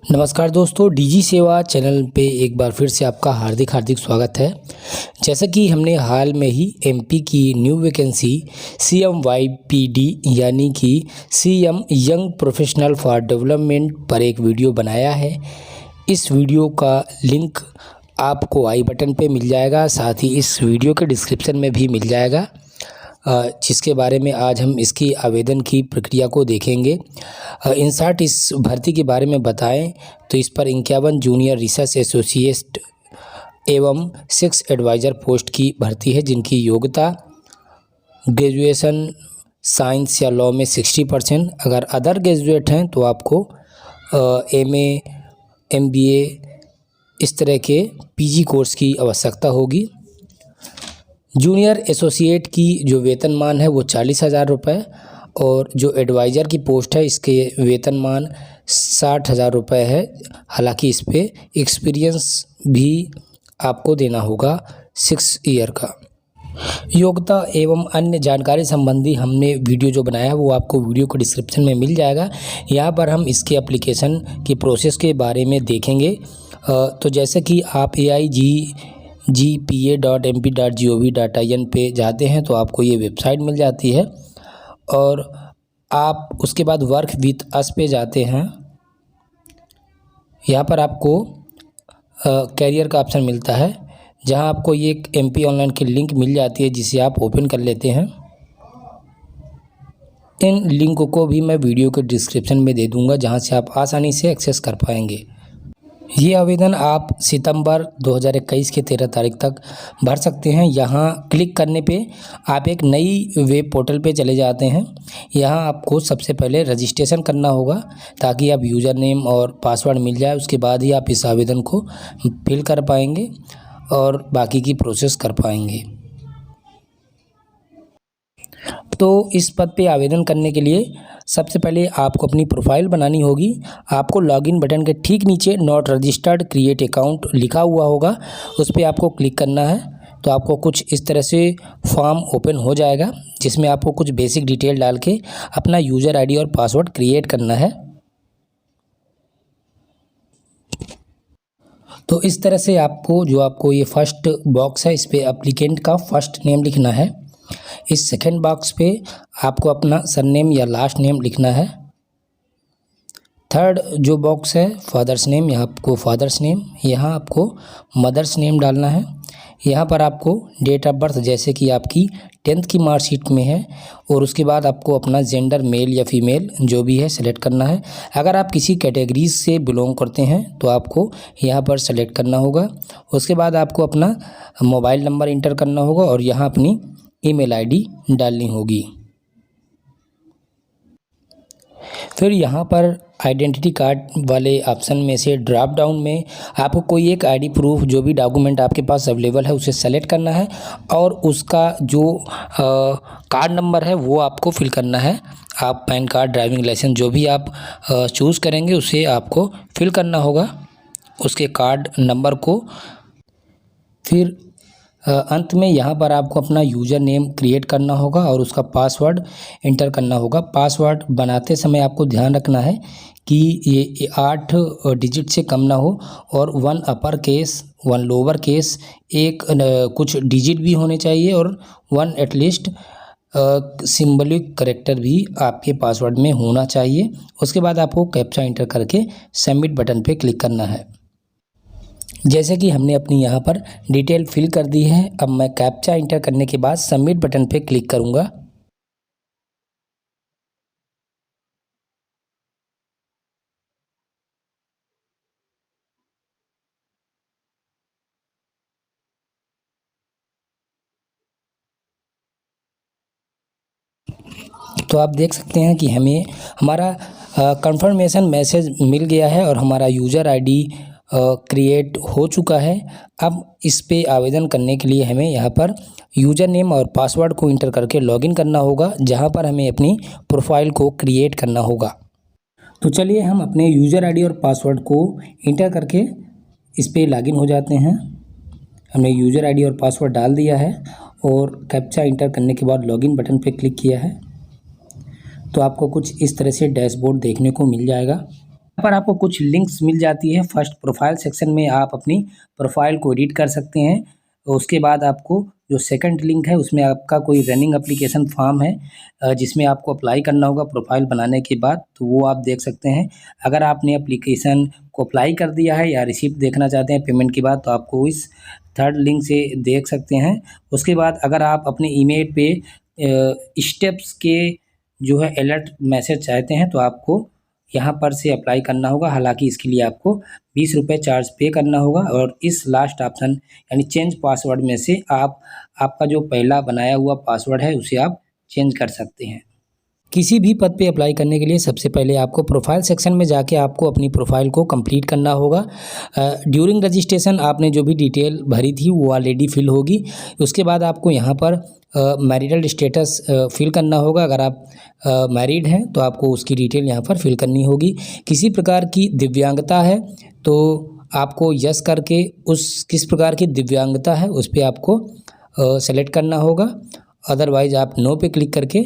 नमस्कार दोस्तों, डीजी सेवा चैनल पे एक बार फिर से आपका हार्दिक स्वागत है। जैसा कि हमने हाल में ही एमपी की न्यू वैकेंसी CMYPD यानी कि CM young professional for development पर एक वीडियो बनाया है। इस वीडियो का लिंक आपको आई बटन पे मिल जाएगा, साथ ही इस वीडियो के डिस्क्रिप्शन में भी मिल जाएगा, जिसके बारे में आज हम इसकी आवेदन की प्रक्रिया को देखेंगे। इन शॉर्ट इस भर्ती के बारे में बताएं तो इस पर 51 जूनियर रिसर्च एसोसिएट एवं 6 एडवाइज़र पोस्ट की भर्ती है, जिनकी योग्यता ग्रेजुएशन साइंस या लॉ में 60%। अगर अदर ग्रेजुएट हैं तो आपको MA MBA इस तरह के PG कोर्स की आवश्यकता होगी। जूनियर एसोसिएट की जो वेतनमान है वो 40,000 रुपये और जो एडवाइज़र की पोस्ट है इसके वेतनमान 60,000 रुपये है। हालांकि इस पे एक्सपीरियंस भी आपको देना होगा 6 ईयर का। योग्यता एवं अन्य जानकारी संबंधी हमने वीडियो जो बनाया है वो आपको वीडियो को डिस्क्रिप्शन में मिल जाएगा। यहाँ पर हम इसके एप्लीकेशन की प्रोसेस के बारे में देखेंगे। तो जैसे कि आप aigpa.mp.gov.in पे जाते हैं तो आपको ये वेबसाइट मिल जाती है और आप उसके बाद वर्क विथ अस पे जाते हैं। यहाँ पर आपको कैरियर का ऑप्शन मिलता है, जहाँ आपको ये एक MP ऑनलाइन की लिंक मिल जाती है, जिसे आप ओपन कर लेते हैं। इन लिंक को भी मैं वीडियो के डिस्क्रिप्शन में दे दूँगा, जहाँ से आप आसानी से एक्सेस कर पाएंगे। ये आवेदन आप सितंबर 2021 के 13 तारीख तक भर सकते हैं। यहाँ क्लिक करने पे आप एक नई वेब पोर्टल पे चले जाते हैं। यहाँ आपको सबसे पहले रजिस्ट्रेशन करना होगा ताकि आप यूज़र नेम और पासवर्ड मिल जाए। उसके बाद ही आप इस आवेदन को फिल कर पाएंगे और बाकी की प्रोसेस कर पाएंगे। तो इस पद पे आवेदन करने के लिए सबसे पहले आपको अपनी प्रोफाइल बनानी होगी। आपको लॉगिन बटन के ठीक नीचे नॉट रजिस्टर्ड क्रिएट अकाउंट लिखा हुआ होगा, उस पर आपको क्लिक करना है। तो आपको कुछ इस तरह से फॉर्म ओपन हो जाएगा, जिसमें आपको कुछ बेसिक डिटेल डाल के अपना यूज़र ID और पासवर्ड क्रिएट करना है। तो इस तरह से आपको ये फर्स्ट बॉक्स है, इस पर एप्लीकेंट का फर्स्ट नेम लिखना है। इस सेकंड बॉक्स पे आपको अपना सरनेम या लास्ट नेम लिखना है। थर्ड जो बॉक्स है फादर्स नेम, यहाँ आपको फादर्स नेम, यहाँ आपको मदर्स नेम डालना है। यहाँ पर आपको डेट ऑफ बर्थ जैसे कि आपकी 10th की मार्कशीट में है, और उसके बाद आपको अपना जेंडर मेल या फीमेल जो भी है सेलेक्ट करना है। अगर आप किसी कैटेगरी से बिलोंग करते हैं तो आपको यहाँ पर सेलेक्ट करना होगा। उसके बाद आपको अपना मोबाइल नंबर इंटर करना होगा और यहाँ अपनी ईमेल ID डालनी होगी। फिर यहाँ पर आइडेंटिटी कार्ड वाले ऑप्शन में से ड्रॉप डाउन में आपको कोई एक ID प्रूफ, जो भी डॉक्यूमेंट आपके पास अवेलेबल है उसे सेलेक्ट करना है और उसका जो कार्ड नंबर है वो आपको फिल करना है। आप पैन कार्ड, ड्राइविंग लाइसेंस जो भी आप चूज़ करेंगे उसे आपको फिल करना होगा, उसके कार्ड नंबर को। फिर अंत में यहाँ पर आपको अपना यूज़र नेम क्रिएट करना होगा और उसका पासवर्ड इंटर करना होगा। पासवर्ड बनाते समय आपको ध्यान रखना है कि ये 8 डिजिट से कम ना हो और 1 अपर केस 1 लोअर केस, एक कुछ डिजिट भी होने चाहिए और 1 एटलीस्ट सिंबलिक कैरेक्टर भी आपके पासवर्ड में होना चाहिए। उसके बाद आपको कैप्चा इंटर करके सबमिट बटन पे क्लिक करना है। जैसे कि हमने अपनी यहाँ पर डिटेल फिल कर दी है, अब मैं कैप्चा इंटर करने के बाद सबमिट बटन पे क्लिक करूँगा। तो आप देख सकते हैं कि हमें हमारा कंफर्मेशन मैसेज मिल गया है और हमारा यूज़र ID क्रिएट हो चुका है। अब इस पे आवेदन करने के लिए हमें यहाँ पर यूज़र नेम और पासवर्ड को इंटर करके लॉगिन करना होगा, जहाँ पर हमें अपनी प्रोफाइल को क्रिएट करना होगा। तो चलिए हम अपने यूज़र ID और पासवर्ड को इंटर करके इस पे लॉगिन हो जाते हैं। हमने यूज़र ID और पासवर्ड डाल दिया है और कैप्चा इंटर करने के बाद लॉगिन बटन पे क्लिक किया है। तो आपको कुछ इस तरह से डैशबोर्ड देखने को मिल जाएगा। पर आपको कुछ लिंक्स मिल जाती है। फर्स्ट प्रोफाइल सेक्शन में आप अपनी प्रोफाइल को एडिट कर सकते हैं। उसके बाद आपको जो सेकंड लिंक है उसमें आपका कोई रनिंग एप्लीकेशन फॉर्म है जिसमें आपको अप्लाई करना होगा प्रोफाइल बनाने के बाद, तो वो आप देख सकते हैं। अगर आपने एप्लीकेशन को अप्लाई कर दिया है या रिसिप्ट देखना चाहते हैं पेमेंट के बाद, तो आपको इस थर्ड लिंक से देख सकते हैं। उसके बाद अगर आप अपने ईमेल पे स्टेप्स के जो है अलर्ट मैसेज चाहते हैं तो आपको यहाँ पर से अप्लाई करना होगा। हालांकि इसके लिए आपको 20 रुपये चार्ज पे करना होगा और इस लास्ट ऑप्शन यानी चेंज पासवर्ड में से आप आपका जो पहला बनाया हुआ पासवर्ड है उसे आप चेंज कर सकते हैं। किसी भी पद पे अप्लाई करने के लिए सबसे पहले आपको प्रोफाइल सेक्शन में जाके आपको अपनी प्रोफाइल को कंप्लीट करना होगा। ड्यूरिंग रजिस्ट्रेशन आपने जो भी डिटेल भरी थी वो ऑलरेडी फिल होगी। उसके बाद आपको यहाँ पर मैरिटल स्टेटस फिल करना होगा। अगर आप मैरिड हैं तो आपको उसकी डिटेल यहाँ पर फिल करनी होगी। किसी प्रकार की दिव्यांगता है तो आपको यस करके उस किस प्रकार की दिव्यांगता है उस पर आपको सेलेक्ट करना होगा। अदरवाइज़ आप नो पे क्लिक करके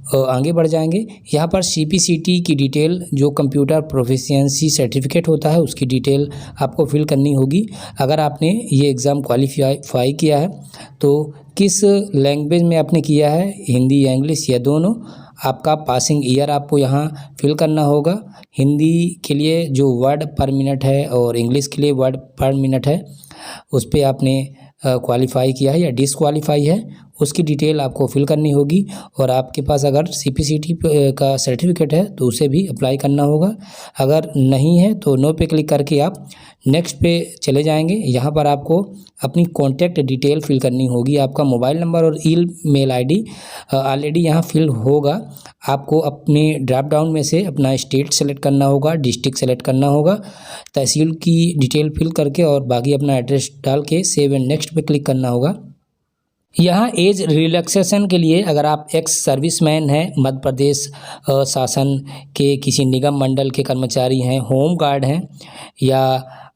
आगे बढ़ जाएंगे। यहाँ पर सीपीसीटी की डिटेल जो कंप्यूटर प्रोफिशिएंसी सर्टिफिकेट होता है उसकी डिटेल आपको फिल करनी होगी। अगर आपने ये एग्ज़ाम क्वालिफाई किया है तो किस लैंग्वेज में आपने किया है, हिंदी या इंग्लिश या दोनों। आपका पासिंग ईयर आपको यहाँ फिल करना होगा। हिंदी के लिए जो वर्ड पर मिनट है और इंग्लिश के लिए वर्ड पर मिनट है उस पर आपने क्वालिफाई किया है या डिसक्वालीफाई है उसकी डिटेल आपको फिल करनी होगी। और आपके पास अगर सीपीसीटी का सर्टिफिकेट है तो उसे भी अप्लाई करना होगा। अगर नहीं है तो नो पे क्लिक करके आप नेक्स्ट पे चले जाएंगे। यहाँ पर आपको अपनी कॉन्टैक्ट डिटेल फिल करनी होगी। आपका मोबाइल नंबर और ईमेल आईडी ऑलरेडी यहाँ फिल होगा। आपको अपने ड्रॉप डाउन में से अपना स्टेट सेलेक्ट करना होगा, डिस्ट्रिक्ट सेलेक्ट करना होगा, तहसील की डिटेल फिल करके और बाकी अपना एड्रेस डाल के सेव एंड नेक्स्ट पे क्लिक करना होगा। यहाँ एज रिलैक्सेशन के लिए अगर आप एक्स सर्विसमैन हैं, मध्य प्रदेश शासन के किसी निगम मंडल के कर्मचारी हैं, होम गार्ड हैं, या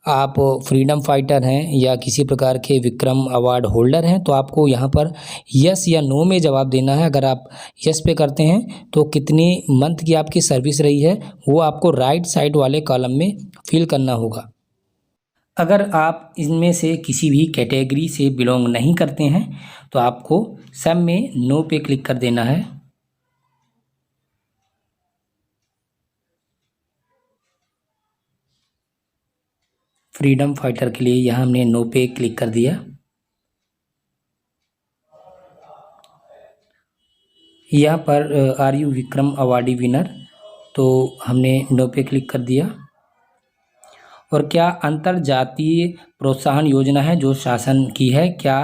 आप फ्रीडम फाइटर हैं या किसी प्रकार के विक्रम अवार्ड होल्डर हैं, तो आपको यहाँ पर यस या नो में जवाब देना है। अगर आप यस पे करते हैं तो कितनी मंथ की आपकी सर्विस रही है वो आपको राइट साइड वाले कॉलम में फिल करना होगा। अगर आप इनमें से किसी भी कैटेगरी से बिलोंग नहीं करते हैं तो आपको सब में नो पे क्लिक कर देना है। फ्रीडम फाइटर के लिए यहाँ हमने नो पे क्लिक कर दिया। यहाँ पर are you Vikram awardee winner, तो हमने नो पे क्लिक कर दिया। और क्या अंतरजातीय प्रोत्साहन योजना है जो शासन की है, क्या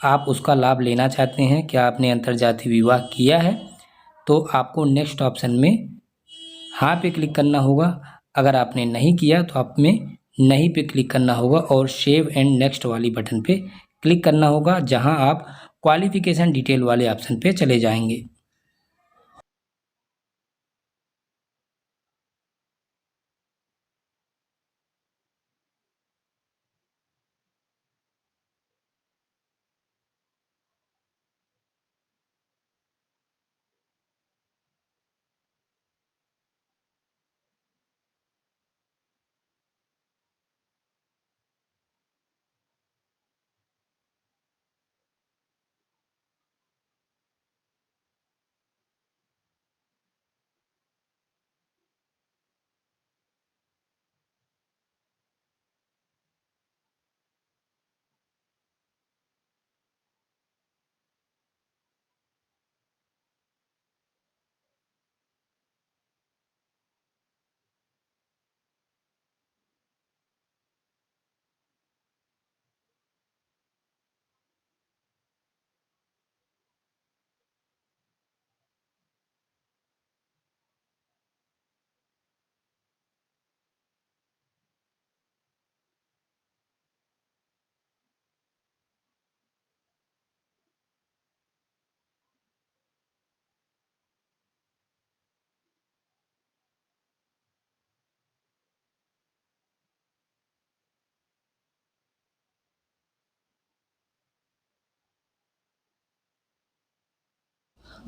आप उसका लाभ लेना चाहते हैं, क्या आपने अंतरजातीय विवाह किया है, तो आपको नेक्स्ट ऑप्शन में हाँ पे क्लिक करना होगा। अगर आपने नहीं किया तो आप में नहीं पे क्लिक करना होगा और सेव एंड नेक्स्ट वाली बटन पे क्लिक करना होगा, जहां आप क्वालिफिकेशन डिटेल वाले ऑप्शन पे चले जाएंगे।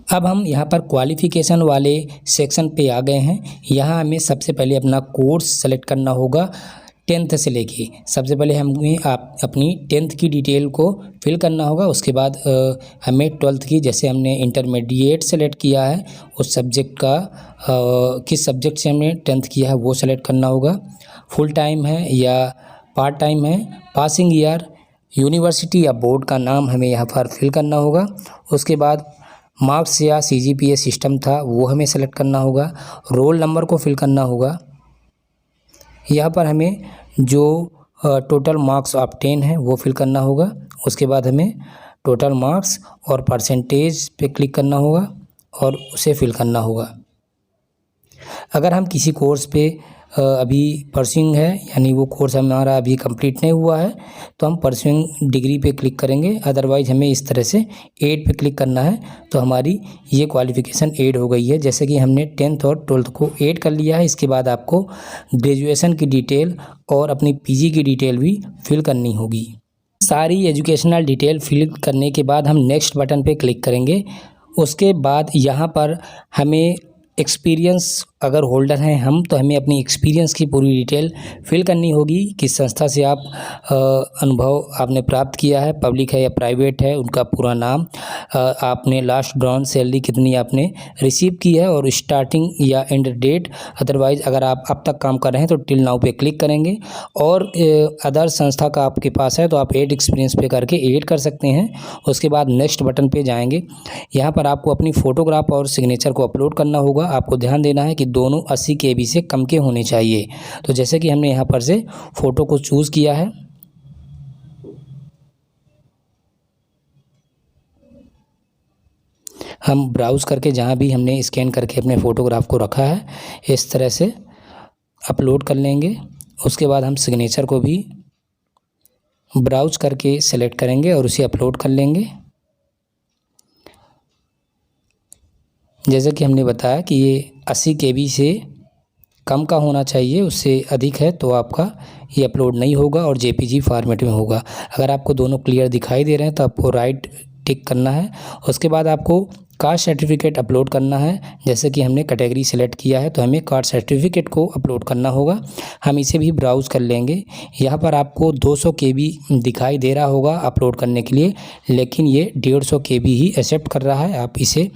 अब हम यहाँ पर क्वालिफ़िकेशन वाले सेक्शन पे आ गए हैं। यहाँ हमें सबसे पहले अपना कोर्स सेलेक्ट करना होगा 10th से लेके। सबसे पहले हमें अपनी 10th की डिटेल को फिल करना होगा। उसके बाद हमें 12th की, जैसे हमने इंटरमीडिएट सेलेक्ट किया है उस सब्जेक्ट का किस सब्जेक्ट से हमने 10th किया है वो सेलेक्ट करना होगा। फुल टाइम है या पार्ट टाइम है, पासिंग ईयर, यूनिवर्सिटी या बोर्ड का नाम हमें यहाँ पर फिल करना होगा। उसके बाद मार्क्स या CGPA सिस्टम था वो हमें सेलेक्ट करना होगा। रोल नंबर को फिल करना होगा। यहाँ पर हमें जो टोटल मार्क्स ऑब्टेन है वो फिल करना होगा। उसके बाद हमें टोटल मार्क्स और परसेंटेज पे क्लिक करना होगा और उसे फिल करना होगा। अगर हम किसी कोर्स पे अभी परस्यूइंग है, यानी वो कोर्स हमारा अभी कंप्लीट नहीं हुआ है, तो हम परस्यूइंग डिग्री पे क्लिक करेंगे। अदरवाइज़ हमें इस तरह से ऐड पे क्लिक करना है। तो हमारी ये क्वालिफ़िकेशन ऐड हो गई है। जैसे कि हमने 10th और 12th को ऐड कर लिया है। इसके बाद आपको ग्रेजुएशन की डिटेल और अपनी PG की डिटेल भी फिल करनी होगी। सारी एजुकेशनल डिटेल फिल करने के बाद हम नेक्स्ट बटन पे क्लिक करेंगे। उसके बाद यहाँ पर हमें एक्सपीरियंस अगर होल्डर हैं हम, तो हमें अपनी एक्सपीरियंस की पूरी डिटेल फिल करनी होगी। किस संस्था से आप अनुभव आपने प्राप्त किया है, पब्लिक है या प्राइवेट है, उनका पूरा नाम, आपने लास्ट ड्रॉन सैलरी कितनी आपने रिसीव की है और स्टार्टिंग या एंड डेट। अदरवाइज़ अगर आप अब तक काम कर रहे हैं तो टिल नाउ पे क्लिक करेंगे। और अदर संस्था का आपके पास है तो आप ऐड एक्सपीरियंस पे करके ऐड कर सकते हैं। उसके बाद नेक्स्ट बटन पे जाएंगे। यहाँ पर आपको अपनी फ़ोटोग्राफ और सिग्नेचर को अपलोड करना होगा। आपको ध्यान देना है कि दोनों 80 KB से कम के होने चाहिए। तो जैसे कि हमने यहाँ पर से फ़ोटो को चूज़ किया है, हम ब्राउज़ करके जहाँ भी हमने स्कैन करके अपने फ़ोटोग्राफ को रखा है इस तरह से अपलोड कर लेंगे। उसके बाद हम सिग्नेचर को भी ब्राउज़ करके सेलेक्ट करेंगे और उसे अपलोड कर लेंगे। जैसे कि हमने बताया कि ये 80 KB से कम का होना चाहिए, उससे अधिक है तो आपका ये अपलोड नहीं होगा और JPG फॉर्मेट में होगा। अगर आपको दोनों क्लियर दिखाई दे रहे हैं तो आपको राइट टिक करना है। उसके बाद आपको कास्ट सर्टिफिकेट अपलोड करना है। जैसे कि हमने कैटेगरी सेलेक्ट किया है तो हमें कास्ट सर्टिफिकेट को अपलोड करना होगा। हम इसे भी ब्राउज़ कर लेंगे। यहाँ पर आपको 200 KB दिखाई दे रहा होगा अपलोड करने के लिए, लेकिन ये 150 KB ही एक्सेप्ट कर रहा है। आप इसे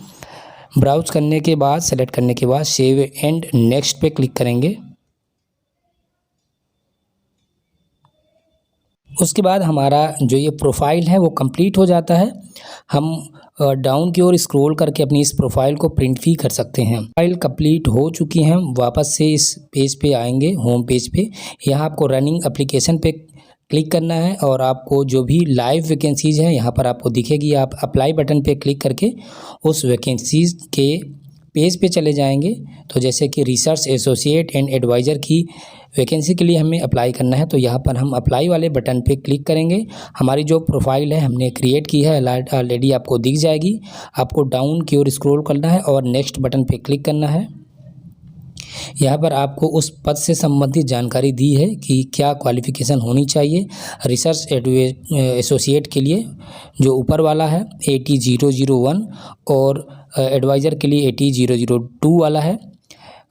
ब्राउज़ करने के बाद, सेलेक्ट करने के बाद सेव एंड नेक्स्ट पे क्लिक करेंगे। उसके बाद हमारा जो ये प्रोफाइल है वो कंप्लीट हो जाता है। हम डाउन की ओर स्क्रॉल करके अपनी इस प्रोफाइल को प्रिंट भी कर सकते हैं। प्रोफाइल कंप्लीट हो चुकी है। वापस से इस पेज पे आएंगे, होम पेज पे। यहाँ आपको रनिंग एप्लीकेशन पे क्लिक करना है और आपको जो भी लाइव वैकेंसीज़ हैं यहाँ पर आपको दिखेगी। आप अप्लाई बटन पे क्लिक करके उस वैकेंसीज़ के पेज पे चले जाएंगे। तो जैसे कि रिसर्च एसोसिएट एंड एडवाइज़र की वैकेंसी के लिए हमें अप्लाई करना है, तो यहाँ पर हम अप्लाई वाले बटन पे क्लिक करेंगे। हमारी जो प्रोफाइल है हमने क्रिएट की है ऑलरेडी, आपको दिख जाएगी। आपको डाउन की ओर स्क्रॉल करना है और नेक्स्ट बटन पे क्लिक करना है। यहाँ पर आपको उस पद से संबंधित जानकारी दी है कि क्या क्वालिफ़िकेशन होनी चाहिए। रिसर्च एसोसिएट के लिए जो ऊपर वाला है 80,001 और एडवाइज़र के लिए 80,002 वाला है।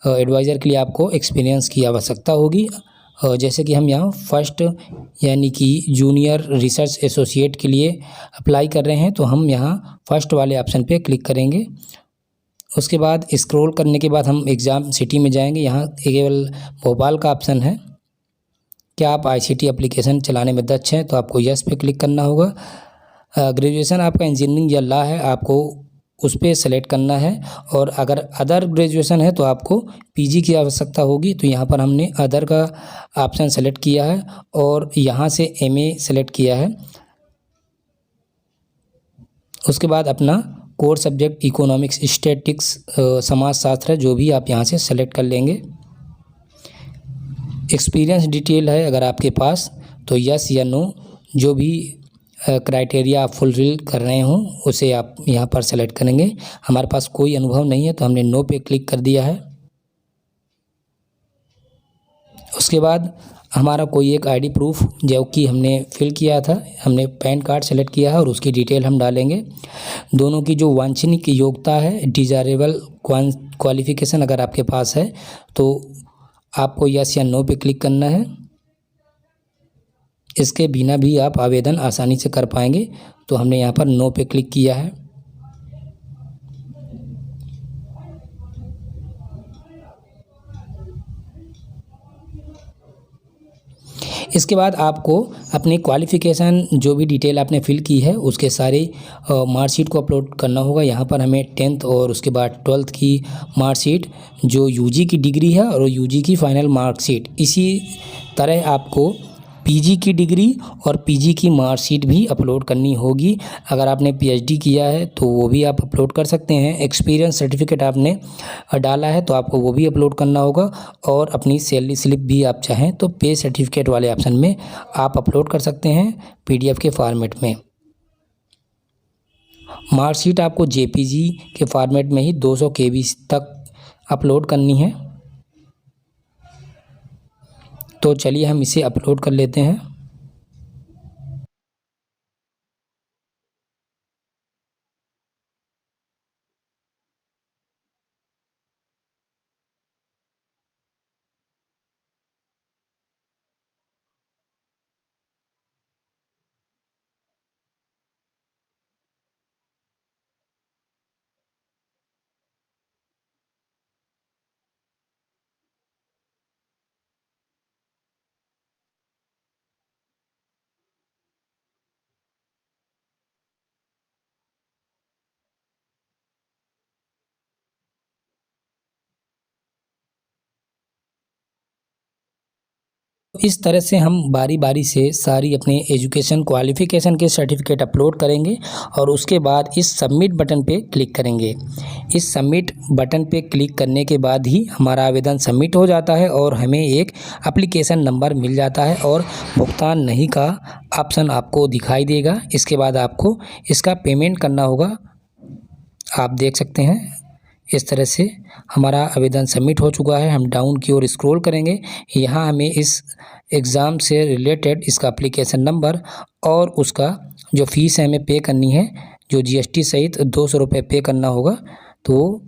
एडवाइज़र के लिए आपको एक्सपीरियंस की आवश्यकता होगी। जैसे कि हम यहाँ फर्स्ट यानी कि जूनियर रिसर्च एसोसिएट के लिए अप्लाई कर रहे हैं, तो हम यहाँ फर्स्ट वाले ऑप्शन पे क्लिक करेंगे। उसके बाद स्क्रॉल करने के बाद हम एग्ज़ाम सिटी में जाएंगे। यहाँ केवल भोपाल का ऑप्शन है। क्या आप ICT एप्लीकेशन चलाने में दक्ष हैं, तो आपको यस पे क्लिक करना होगा। ग्रेजुएशन आपका इंजीनियरिंग या लॉ है, आपको उस पर सेलेक्ट करना है। और अगर अदर ग्रेजुएशन है तो आपको PG की आवश्यकता होगी। तो यहाँ पर हमने अदर का ऑप्शन सेलेक्ट किया है और यहाँ से MA सेलेक्ट किया है। उसके बाद अपना कोर सब्जेक्ट इकोनॉमिक्स, स्टैटिक्स, समाजशास्त्र है, जो भी आप यहाँ से सेलेक्ट कर लेंगे। एक्सपीरियंस डिटेल है अगर आपके पास, तो यस या नो, जो भी क्राइटेरिया आप फुलफिल कर रहे हो उसे आप यहाँ पर सेलेक्ट करेंगे। हमारे पास कोई अनुभव नहीं है तो हमने नो पे क्लिक कर दिया है। उसके बाद हमारा कोई एक आईडी प्रूफ जो कि हमने फिल किया था, हमने पैन कार्ड सेलेक्ट किया है और उसकी डिटेल हम डालेंगे। दोनों की जो वांछनीय योग्यता है, डिज़ायरेबल क्वालिफ़िकेशन अगर आपके पास है तो आपको यस या नो पे क्लिक करना है। इसके बिना भी आप आवेदन आसानी से कर पाएंगे, तो हमने यहाँ पर नो पे क्लिक किया है। इसके बाद आपको अपनी क्वालिफ़िकेशन जो भी डिटेल आपने फिल की है उसके सारे मार्कशीट को अपलोड करना होगा। यहाँ पर हमें 10th और उसके बाद 12th की मार्कशीट, जो यूजी की डिग्री है और यूजी की फ़ाइनल मार्कशीट, इसी तरह आपको पीजी की डिग्री और पीजी की मार्कशीट भी अपलोड करनी होगी। अगर आपने पीएचडी किया है तो वो भी आप अपलोड कर सकते हैं। एक्सपीरियंस सर्टिफिकेट आपने डाला है तो आपको वो भी अपलोड करना होगा। और अपनी सैलरी स्लिप भी आप चाहें तो पे सर्टिफिकेट वाले ऑप्शन में आप अपलोड कर सकते हैं पीडीएफ के फॉर्मेट में। मार्कशीट आपको जेपीजी के फॉर्मेट में ही 200 KB तक अपलोड करनी है। तो चलिए हम इसे अपलोड कर लेते हैं। इस तरह से हम बारी बारी से सारी अपने एजुकेशन क्वालिफ़िकेशन के सर्टिफिकेट अपलोड करेंगे और उसके बाद इस सबमिट बटन पे क्लिक करेंगे। इस सबमिट बटन पे क्लिक करने के बाद ही हमारा आवेदन सबमिट हो जाता है और हमें एक एप्लीकेशन नंबर मिल जाता है और भुगतान नहीं का ऑप्शन आपको दिखाई देगा। इसके बाद आपको इसका पेमेंट करना होगा। आप देख सकते हैं इस तरह से हमारा आवेदन सबमिट हो चुका है। हम डाउन की ओर स्क्रॉल करेंगे, यहाँ हमें इस एग्ज़ाम से रिलेटेड इसका एप्लीकेशन नंबर और उसका जो फ़ीस है हमें पे करनी है, जो जीएसटी सहित 200 रुपये पे करना होगा, तो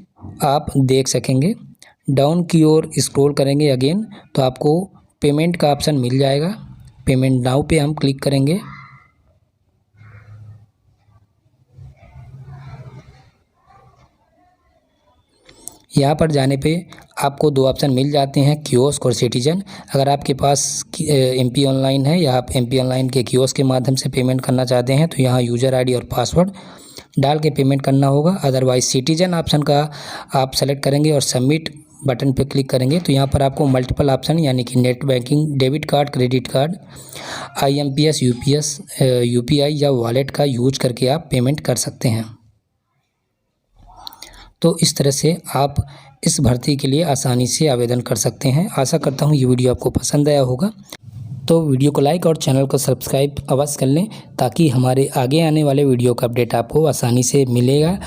आप देख सकेंगे। डाउन की ओर स्क्रॉल करेंगे अगेन तो आपको पेमेंट का ऑप्शन मिल जाएगा। पेमेंट नाउ पे हम क्लिक करेंगे। यहाँ पर जाने पे आपको 2 ऑप्शन मिल जाते हैं, कियोस्क और सिटीजन। अगर आपके पास एमपी ऑनलाइन है या आप एमपी ऑनलाइन के कियोस्क के माध्यम से पेमेंट करना चाहते हैं तो यहाँ यूज़र आईडी और पासवर्ड डाल के पेमेंट करना होगा। अदरवाइज़ सिटीजन ऑप्शन का आप सेलेक्ट करेंगे और सबमिट बटन पे क्लिक करेंगे तो यहाँ पर आपको मल्टीपल ऑप्शन यानी कि net banking, debit card, credit card, IMPS, UPS, UPI या वॉलेट का यूज करके आप पेमेंट कर सकते हैं। तो इस तरह से आप इस भर्ती के लिए आसानी से आवेदन कर सकते हैं। आशा करता हूँ ये वीडियो आपको पसंद आया होगा। तो वीडियो को लाइक और चैनल को सब्सक्राइब अवश्य कर लें ताकि हमारे आगे आने वाले वीडियो का अपडेट आपको आसानी से मिलेगा।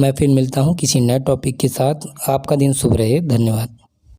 मैं फिर मिलता हूँ किसी नए टॉपिक के साथ। आपका दिन शुभ रहे। धन्यवाद।